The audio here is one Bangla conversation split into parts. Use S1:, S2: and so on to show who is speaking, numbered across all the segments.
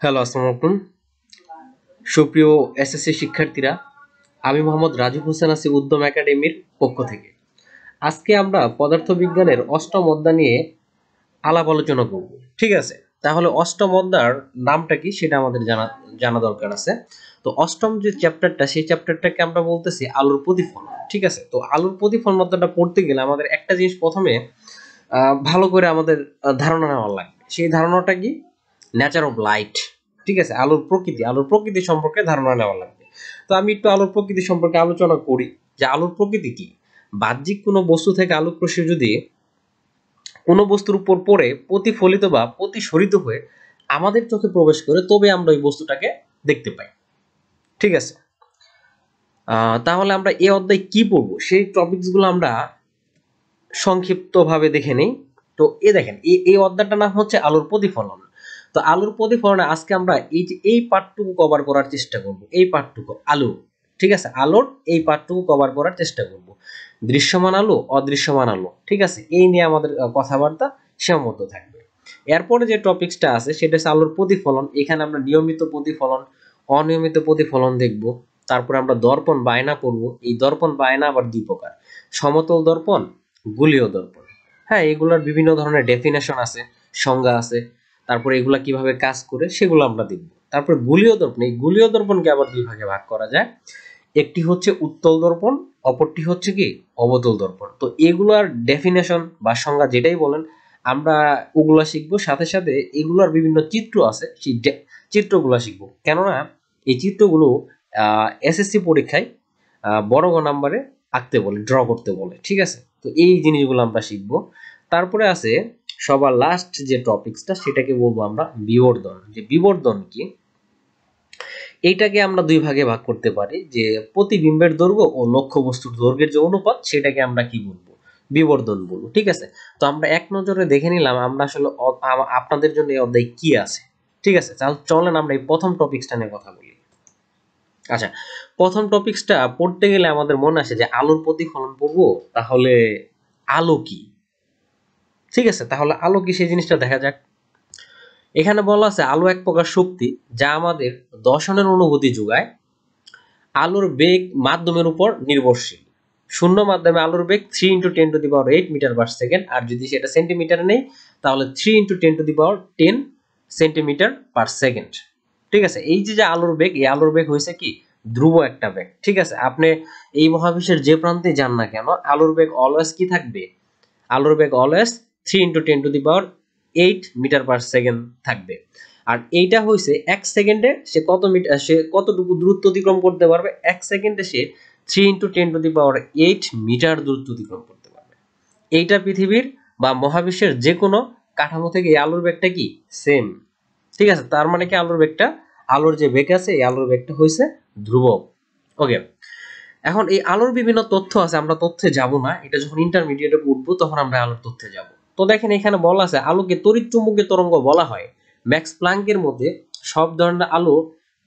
S1: হ্যালো, আসসালামু আলাইকুম। সুপ্রিয় এসএসসি শিক্ষার্থীরা, আমি মোহাম্মদ রাজীব হোসেন আছি উদ্যম একাডেমির পক্ষ থেকে। আজকে আমরা পদার্থবিজ্ঞানের অষ্টম অধ্যায় নিয়ে আলাপ আলোচনা করব। ঠিক আছে, তাহলে অষ্টম অধ্যায়ের নামটা কি সেটা আমাদের জানা জানা দরকার আছে। তো অষ্টম যে চ্যাপ্টারটা, সেই চ্যাপ্টারটাকে আমরা বলতেছি আলোর প্রতিফলন। ঠিক আছে, তো আলোর প্রতিফলন অধ্যায়টা পড়তে গেলে আমাদের একটা জিনিস প্রথমে ভালো করে আমাদের ধারণা নেওয়া লাগবে। সেই ধারণাটা কি? Nature of light. ঠিক আছে, আলোর প্রকৃতি সম্পর্কে ধারণা নেওয়া লাগবে। তো আমি একটু আলোর প্রকৃতি সম্পর্কে আলোচনা করি যে আলোর প্রকৃতি কি। বাহ্যিক কোনো বস্তু থেকে আলোক রশ্মি যদি কোনো বস্তুর উপর পড়ে প্রতিফলিত বা প্রতিসরিত হয়ে আমাদের চোখে প্রবেশ করে, তবে আমরা ওই বস্তুটাকে দেখতে পাই। ঠিক আছে, তাহলে আমরা এই অধ্যায়ে কি পড়বো সেই টপিকসগুলো আমরা সংক্ষিপ্তভাবে দেখে নেই। তো দেখেন, এই অধ্যায়টার নাম হচ্ছে আলোর প্রতিফলন। তো আলোর প্রতিফলনে আজকে আমরা এই পার্টটুকু কভার করার চেষ্টা করব। এই পার্টটুকু আলো, ঠিক আছে, আলোর এই পার্টটুকু কভার করার চেষ্টা করব। দৃশ্যমান আলো, অদৃশ্যমান আলো, ঠিক আছে, এই নিয়ে আমাদের কথাবার্তা সীমাবদ্ধ থাকবে। এরপরে যে টপিকসটা আছে সেটা হচ্ছে আলোর প্রতিফলন। এখানে আমরা নিয়মিত প্রতিফলন, অনিয়মিত প্রতিফলন দেখব। তারপরে আমরা দর্পণ বা আয়না পড়ব। এই দর্পণ বা আয়না আবার দুই প্রকার: সমতল দর্পণ, গোলীয় দর্পণ। হ্যাঁ, এগুলোর বিভিন্ন ধরনের ডেফিনেশন আছে, সংজ্ঞা আছে। তারপরে এগুলা কিভাবে কাজ করে সেগুলো আমরা দেখব। তারপরে গোলীয় দর্পণ, এই গোলীয় দর্পণকে আবার দুই ভাগে ভাগ করা যায়। একটি হচ্ছে উত্তল দর্পণ, অপরটি হচ্ছে কি অবতল দর্পণ। তো এগুলার ডেফিনেশন বা সংজ্ঞা যেটাই বলেন আমরা ওগুলা শিখবো। সাথে সাথে এগুলার বিভিন্ন চিত্র আছে, সেই চিত্রগুলা শিখবো। কেননা এই চিত্রগুলো এসএসসি পরীক্ষায় বড় নাম্বারে আঁকতে বলে, ড্র করতে বলে। ঠিক আছে, তো এই জিনিসগুলো আমরা শিখবো। তারপরে আছে সবার লাস্ট যে টপিকসটা, সেটাকে বলবো আমরা বিবর্ধন। যে বিবর্ধন কি, এইটাকে আমরা দুই ভাগে ভাগ করতে পারি, যে প্রতিবিম্বের দৈর্ঘ্য ও লক্ষ্য বস্তুর দৈর্ঘ্যের যে অনুপাত, সেটাকে আমরা কি বলবো? বিবর্ধন বলবো। ঠিক আছে, তো আমরা এক নজরে দেখে নিলাম আমরা আসলে আপনাদের জন্য এই অধ্যায় কি আছে। ঠিক আছে, চলেন আমরা এই প্রথম টপিকসটা নিয়ে কথা বলি। আচ্ছা, প্রথম টপিকসটা পড়তে গেলে আমাদের মনে আসে যে আলোর প্রতিফলন পড়বো, তাহলে আলো কি? ঠিক আছে, তাহলে আলো কি সেই জিনিসটা দেখা যাক। এখানে বলা আছে আলো এক প্রকার শক্তি যা আমাদের দর্শনের অনুভূতি যোগায়। আলোর বেগ মাধ্যমের উপর নির্ভরশীল। শূন্য মাধ্যমে আলোর বেগ 3 × 10⁸ মিটার পার সেকেন্ড, আর যদি সেটা সেন্টিমিটারে নেই তাহলে 3 × 10⁻10 সেন্টিমিটার পার সেকেন্ড। ঠিক আছে, এই যে আলোর বেগ, এই আলোর বেগ হয়েছে কি ধ্রুব একটা বেগ। ঠিক আছে, আপনি এই মহাবিশ্বের যে প্রান্তে যান না কেন, আলোর বেগ অলওয়েজ কি থাকবে? আলোর বেগ অলওয়েজ 3 × 10⁸ মিটার পার সেকেন্ড থাকবে। আর এইটা হইছে এক সেকেন্ডে সে কত মিটার, সে কতটুকু দূরত্ব অতিক্রম করতে পারবে? এক সেকেন্ডে সে 3 × 10⁸ মিটার দূরত্ব অতিক্রম করতে পারবে। এইটা পৃথিবীর বা মহাবিশ্বের যে কোনো কাঠামো থেকে এই আলোর বেগটা কি সেম। ঠিক আছে, তার মানে কি আলোর বেগটা, আলোর যে বেগ আছে এই আলোর বেগটা হইছে ধ্রুবক। ওকে, এখন এই আলোর বিভিন্ন তথ্য আছে, আমরা তথ্যে যাব না, এটা যখন ইন্টারমিডিয়েটে পড়বো তখন আমরা আলোর তথ্যে যাব। তো দেখেন এখানে বলা আছে আলোকে তড়িৎ চুম্বকীয় তরঙ্গ বলা হয়। ম্যাক্স প্লাঙ্কের মধ্যে সব ধরনের আলো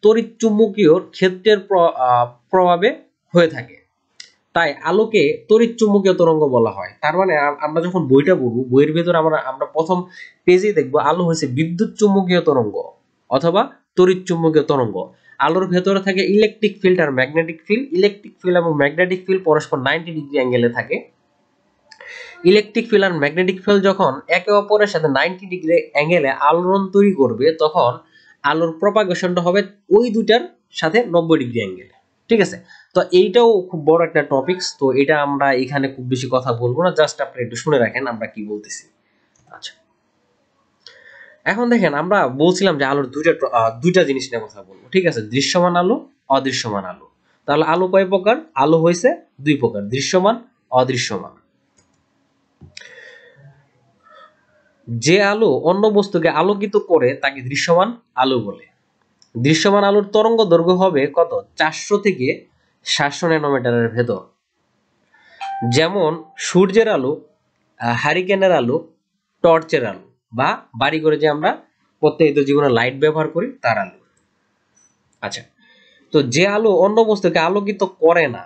S1: তড়িৎ চুম্বকীয় ক্ষেত্রের প্রভাবে হয়ে থাকে, তাই আলোকে তড়িৎ চুম্বকীয় তরঙ্গ বলা হয়। তার মানে আমরা যখন বইটা পড়বো, বইয়ের ভেতর আমরা প্রথম পেজেই দেখবো আলো হচ্ছে বিদ্যুৎ চুম্বকীয় তরঙ্গ অথবা তড়িৎ চুম্বকীয় তরঙ্গ। আলোর ভেতরে থাকে ইলেকট্রিক ফিল্ড আর ম্যাগনেটিক ফিল্ড। ইলেকট্রিক ফিল্ড এবং ম্যাগনেটিক ফিল্ড পরস্পর 90 ডিগ্রি অ্যাঙ্গেলে থাকে। ইলেকট্রিক ফিল্ড আর ম্যাগনেটিক ফিল্ড যখন একে অপরের সাথে 90 ডিগ্রি অ্যাঙ্গেলে আলোড়ন তৈরি করবে, তখন আলোর প্রপাগেশনটা হবে ওই দুটার সাথে 90 ডিগ্রি অ্যাঙ্গেলে। ঠিক আছে, তো এইটাও খুব বড় একটা টপিকস। তো এটা আমরা এখানে খুব বেশি কথা বলবো না, জাস্ট আপনি একটু শুনে রাখেন আমরা কি বলতেছি। আচ্ছা, এখন দেখেন আমরা বলছিলাম যে আলোর দুইটা জিনিস নিয়ে কথা বলবো। ঠিক আছে, দৃশ্যমান আলো, অদৃশ্যমান আলো। তাহলে আলো কয় প্রকার? আলো হয়েছে দুই প্রকার: দৃশ্যমান, অদৃশ্যমান। যে আলো অন্য বস্তুকে আলোকিত করে তাকে দৃশ্যমান আলো বলে। দৃশ্যমান আলোর তরঙ্গ দৈর্ঘ্য হবে কত? 400 থেকে 700 ন্যানোমিটারের ভেতর। যেমন সূর্যের আলো, হারিকেনের আলো, টর্চের আলো, বা বাড়ি করে যে আমরা প্রত্যেকদিন জীবনে লাইট ব্যবহার করি তার আলো। আচ্ছা, তো যে আলো অন্য বস্তুকে আলোকিত করে না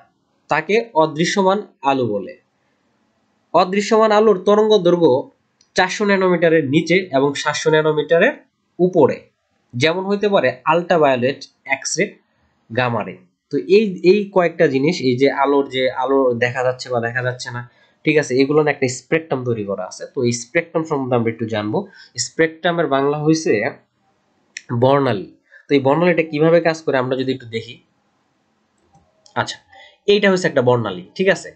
S1: তাকে অদৃশ্যমান আলো বলে। অদৃশ্যমান আলোর তরঙ্গ দৈর্ঘ্য 400 ন্যানোমিটারের নিচে এবং 700 ন্যানোমিটারের উপরে। যেমন হইতে পারে আল্ট্রাভায়োলেট, এক্স রে, গামা রে। তো এই এই কয়েকটা জিনিস, এই যে আলো দেখা যাচ্ছে বা দেখা যাচ্ছে না, ঠিক আছে, এগুলো না একটা স্পেকট্রাম তৈরি করা আছে। তো এই স্পেকট্রাম সম্বন্ধে আমরা একটু জানবো। স্পেকট্রামের বাংলা হইছে বর্ণালী। তো এই বর্ণালীটা কিভাবে কাজ করে আমরা যদি একটু দেখি। আচ্ছা, এইটা হচ্ছে একটা বর্ণালী, ঠিক আছে।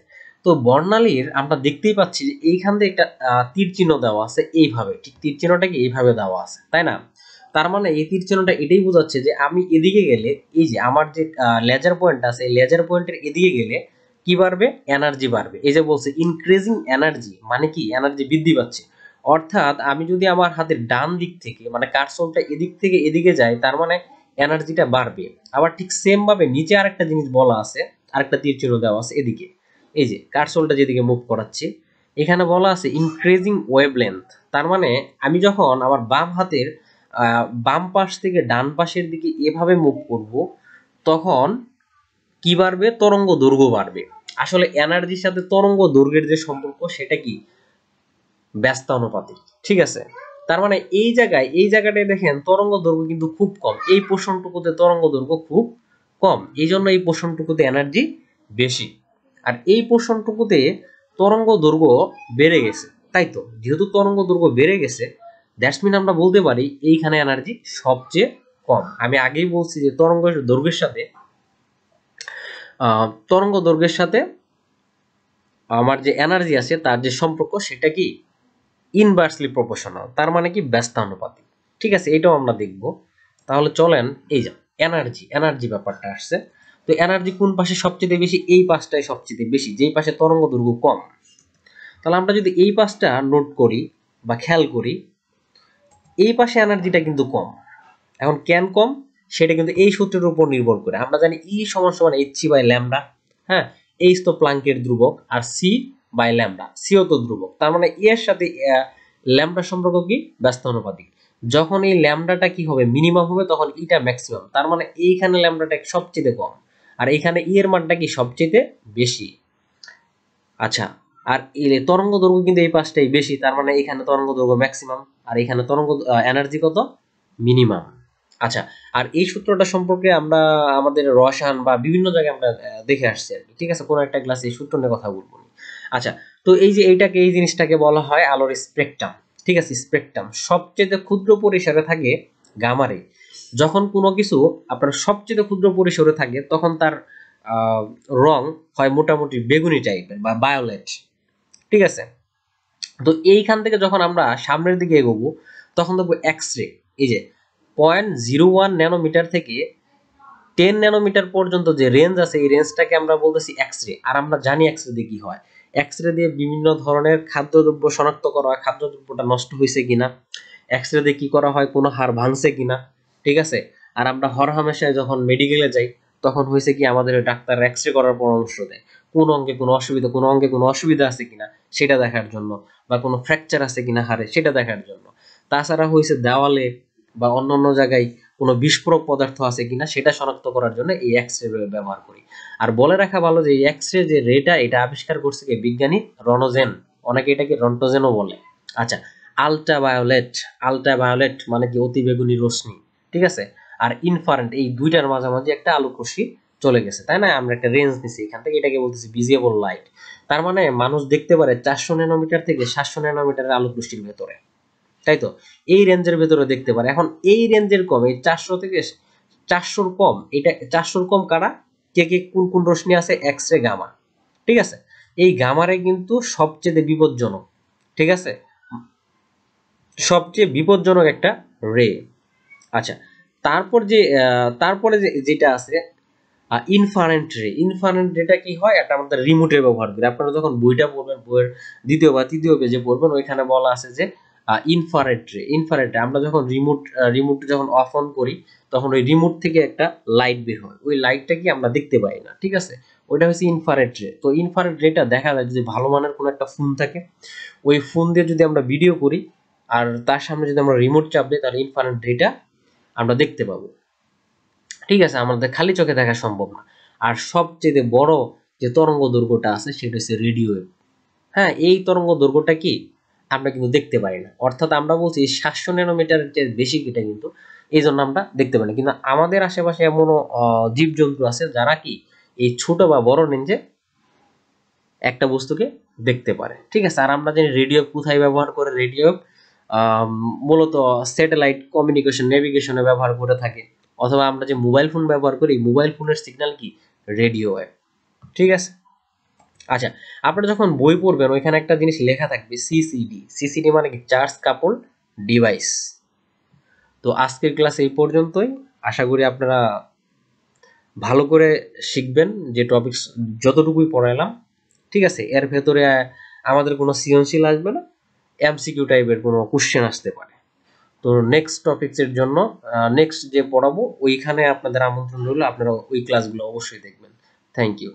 S1: তো বর্ণালীর আমরা দেখতেই পাচ্ছি যে এইখান দিয়ে একটা তীর চিহ্ন দেওয়া আছে এইভাবে, ঠিক তীর চিহ্নটা কি এইভাবে দেওয়া আছে, তাই না? তার মানে এই তীর চিহ্নটা এটাই বোঝাচ্ছে যে আমি এদিকে গেলে, এই যে আমার যে লেজার পয়েন্ট আছে, এই লেজার পয়েন্টের এদিকে গেলে কি বাড়বে? এনার্জি বাড়বে। এই যে বলছে ইনক্রিজিং এনার্জি, মানে কি এনার্জি বৃদ্ধি পাচ্ছে। অর্থাৎ আমি যদি আমার হাতের ডান দিক থেকে, মানে কার্সরটা এদিক থেকে এদিকে যায়, তার মানে এনার্জিটা বাড়বে। আবার ঠিক সেম ভাবে নিচে আরেকটা জিনিস বলা আছে, আরেকটা তীর চিহ্ন দেওয়া আছে এদিকে, এই যে কার্সরটা যেদিকে মুভ করাচ্ছি, এখানে বলা আছে ইনক্রিজিং ওয়েভলেন্থ। তার মানে আমি যখন আমার বাম হাতের বাম পাশ থেকে ডান পাশের দিকে এভাবে মুভ করব, তখন কি বাড়বে? তরঙ্গ দৈর্ঘ্য বাড়বে। আসলে এনার্জির সাথে তরঙ্গ দৈর্ঘ্যের যে সম্পর্ক, সেটা কি? ব্যস্তানুপাতিক, ঠিক আছে। তার মানে এই জায়গাটায় দেখেন তরঙ্গ দৈর্ঘ্য কিন্তু খুব কম, এই পোর্শনটুকুতে তরঙ্গ দৈর্ঘ্য খুব কম, এই জন্য এই পোর্শনটুকুতে এনার্জি বেশি। আর এই পোর্শনটুকুতে তরঙ্গ দৈর্ঘ্য বেড়ে গেছে, তাই তো? যেহেতু তরঙ্গ দৈর্ঘ্য বেড়ে গেছে, দ্যাটস মিন আমরা বলতে পারি এইখানে এনার্জি সবচেয়ে কম। আমি আগেই বলছি যে তরঙ্গ দৈর্ঘ্যের সাথে আমার যে এনার্জি আছে তার যে সম্পর্ক, সেটা কি? Inversely proportional. তার মানে কি? ব্যস্তানুপাতিক। ঠিক আছে, এটাও আমরা দেখব। তাহলে চলেন, এই যে এনার্জি ব্যাপারটা আসছে। তো এনার্জি কোন পাশে সবচেয়ে বেশি? এই পাশটাই সবচেয়ে বেশি, যেই পাশে তরঙ্গ দৈর্ঘ্য কম। তাহলে আমরা যদি এই পাশটা নোট করি বা খেয়াল করি, এই পাশে এনার্জিটা কিন্তু কম। এখন কেন কম? সেটা কিন্তু এই সূত্রের উপর নির্ভর করে। আমরা জানি ই সমান সমান এইচসি বাই ল্যামডা। হ্যাঁ, এইচ তো প্লাঙ্কের ধ্রুবক, আর সি বাই ল্যামডা, সিও তো ধ্রুবক। তার মানে ই এর সাথে ল্যামডা সম্পর্ক কি? ব্যস্ত অনুপাতিক। যখন এই ল্যামডাটা কি হবে? মিনিমাম হবে, তখন ইটা ম্যাক্সিমাম। তার মানে এইখানে ল্যামডাটা সবচেয়ে কম, আর এখানে ই এর মানটা কি? সবচেয়ে বেশি। আচ্ছা, আর এই তরঙ্গ দৈর্ঘ্য কিন্তু এই পাশটাই বেশি, তার মানে এখানে তরঙ্গ দৈর্ঘ্য ম্যাক্সিমাম, আর এখানে তরঙ্গ এনার্জি কত? মিনিমাম। আচ্ছা, আর এই সূত্রটা সম্পর্কে আমরা আমাদের রসায়ন বা বিভিন্ন জায়গায় আমরা দেখে আসছি আর কি। ঠিক আছে, কোনো একটা ক্লাসে এই সূত্র নিয়ে কথা বলবো। আচ্ছা, তো এই যে এই জিনিসটাকে বলা হয় আলোর স্পেকট্রাম। ঠিক আছে, স্পেকট্রাম সবচেয়ে ক্ষুদ্র পরিসরে থাকে গামারে। যখন কোনো কিছু আপনার সবচেয়ে ক্ষুদ্র পরিসরে থাকে, তখন তার আহ, রং হয় মোটামুটি বেগুনি টাইপের বা ভায়োলেট। ঠিক আছে, তো এইখান থেকে যখন আমরা সামনের দিকে এগোবো, তখন দেখবো এক্স রে। এই যে 0.01 ন্যানোমিটার থেকে 10 ন্যানোমিটার পর্যন্ত যে রেঞ্জ আছে, এই রেঞ্জটাকে আমরা বলতেছি এক্স রে। আর আমরা জানি এক্স রে দিয়ে কি হয়। এক্স রে দিয়ে বিভিন্ন ধরনের খাদ্যদ্রব্য শনাক্ত করা হয়, খাদ্যদ্রব্যটা নষ্ট হয়েছে কিনা। এক্স রে দিয়ে কি করা হয়? কোনো হাড় ভাঙছে কিনা। ঠিক আছে, আর আমরা হরহামেশায় যখন মেডিকেলে যাই, তখন হয়েছে কি আমাদের ডাক্তার এক্স রে করার পরামর্শ দেয় কোন অঙ্গে কোনো অসুবিধা আছে কিনা সেটা দেখার জন্য, বা কোনো ফ্র্যাকচার আছে কিনা হাড়ে সেটা দেখার জন্য। তাছাড়া হয়েছে দেওয়ালে বা অন্যান্য জায়গায় কোনো বিস্ফোরক পদার্থ আছে কিনা সেটা শনাক্ত করার জন্য এই এক্স রে ব্যবহার করি। আর বলে রাখা ভালো যে এই এক্স রে যে রেটা, এটা আবিষ্কার করছে কি? বিজ্ঞানী রনজেন। অনেকে এটাকে রন্টোজেনও বলে। আচ্ছা, আল্ট্রাভায়োলেট। আল্ট্রাভায়োলেট মানে কি? অতি বেগুনি রশ্মি। ঠিক আছে, আর ইনফ্রারেড, এই দুইটার মাঝামাঝি একটা আলোক রশ্মি চলে গেছে, তাই না? আমরা একটা রেঞ্জ নিছি এখান থেকে, এটাকে বলতেছি ভিজিবল লাইট। তার মানে মানুষ দেখতে পারে 400 ন্যানোমিটার থেকে 700 ন্যানোমিটারের আলোক রশ্মির ভেতরে, তাই তো? এই রেঞ্জের ভেতরে দেখতে পারে। এখন এই রেঞ্জের কম, এই 400 থেকে 400 কম, এটা 400 কম কারা? কে কোন কোন রশ্মি আছে? X ray, gamma. ঠিক আছে, এই গামারে কিন্তু সবচেয়ে বিপজ্জনক। ঠিক আছে, সবচেয়ে বিপজ্জনক একটা রে। আচ্ছা, তারপরে যেটা আছে ইনফারেন্ট রে। ইনফারেন্ট রেটা কি হয়? এটা আমাদের রিমোটের ব্যবহার করি। আপনারা যখন বইটা পড়বেন, বইয়ের দ্বিতীয় বা তৃতীয় পেজে পড়বেন, ওইখানে বলা আছে যে ইনফারেন্ট রে আমরা যখন রিমোট যখন অফ অন করি, তখন ওই রিমোট থেকে একটা লাইট বের হয়, ওই লাইটটা কি আমরা দেখতে পাই না। ঠিক আছে, ওইটা হচ্ছে ইনফারেন্ট রে। তো ইনফারেন্ট রেটা দেখা যায় যদি ভালো মানের কোনো একটা ফোন থাকে, ওই ফোন দিয়ে যদি আমরা ভিডিও করি, আর তার সামনে যদি আমরা রিমোট চাপ দিই, তাহলে ইনফারেন্ট রেটা আমরা দেখতে পাবো। ঠিক আছে, আমাদের খালি চোখে দেখা সম্ভব না। আর সবচেয়ে বড় যে তরঙ্গ দৈর্ঘ্যটা আছে, সেটা হচ্ছে রেডিও ওয়েভ। হ্যাঁ, এই তরঙ্গ দৈর্ঘ্যটা কি? আমরা কিন্তু দেখতে পাই না। অর্থাৎ আমরা বলছি 700 ন্যানোমিটারের চেয়ে বেশি, এটা কিন্তু এই জন্য আমরা দেখতে পাই না। কিন্তু আমাদের আশেপাশে এমনও জীবজন্তু আছে যারা কি এই ছোট বা বড় রেঞ্জে একটা বস্তুকে দেখতে পারে। ঠিক আছে, আর আমরা জানি রেডিও কোথায় ব্যবহার করে, রেডিও মূলত স্যাটেলাইট কমিউনিকেশন নেভিগেশনে ব্যবহার করে থাকে, অথবা আমরা যে মোবাইল ফোন ব্যবহার করি মোবাইল ফোনের সিগন্যাল কি রেডিও ওয়েভ। ঠিক আছে, আচ্ছা আপনারা যখন বই পড়বেন ওইখানে একটা জিনিস লেখা থাকবে সিসিডি। সিসিডি মানে কি চার্জ কাপল ডিভাইস। তো আজকের ক্লাস এই পর্যন্তই, আশা করি আপনারা ভালো করে শিখবেন যে টপিকস যতটুকুই পড়াইলাম। ঠিক আছে, এর ভেতরে আমাদের কোনো সৃজনশীল আসবে না, এমসিকিউ টাইপের কোনো কোশ্চেন আসতে পারে। তো নেক্সট টপিকসের জন্য নেক্সট যে পড়াবো ওইখানে আপনাদের আমন্ত্রণ রইল, আপনারা ওই ক্লাসগুলো অবশ্যই দেখবেন। Thank you.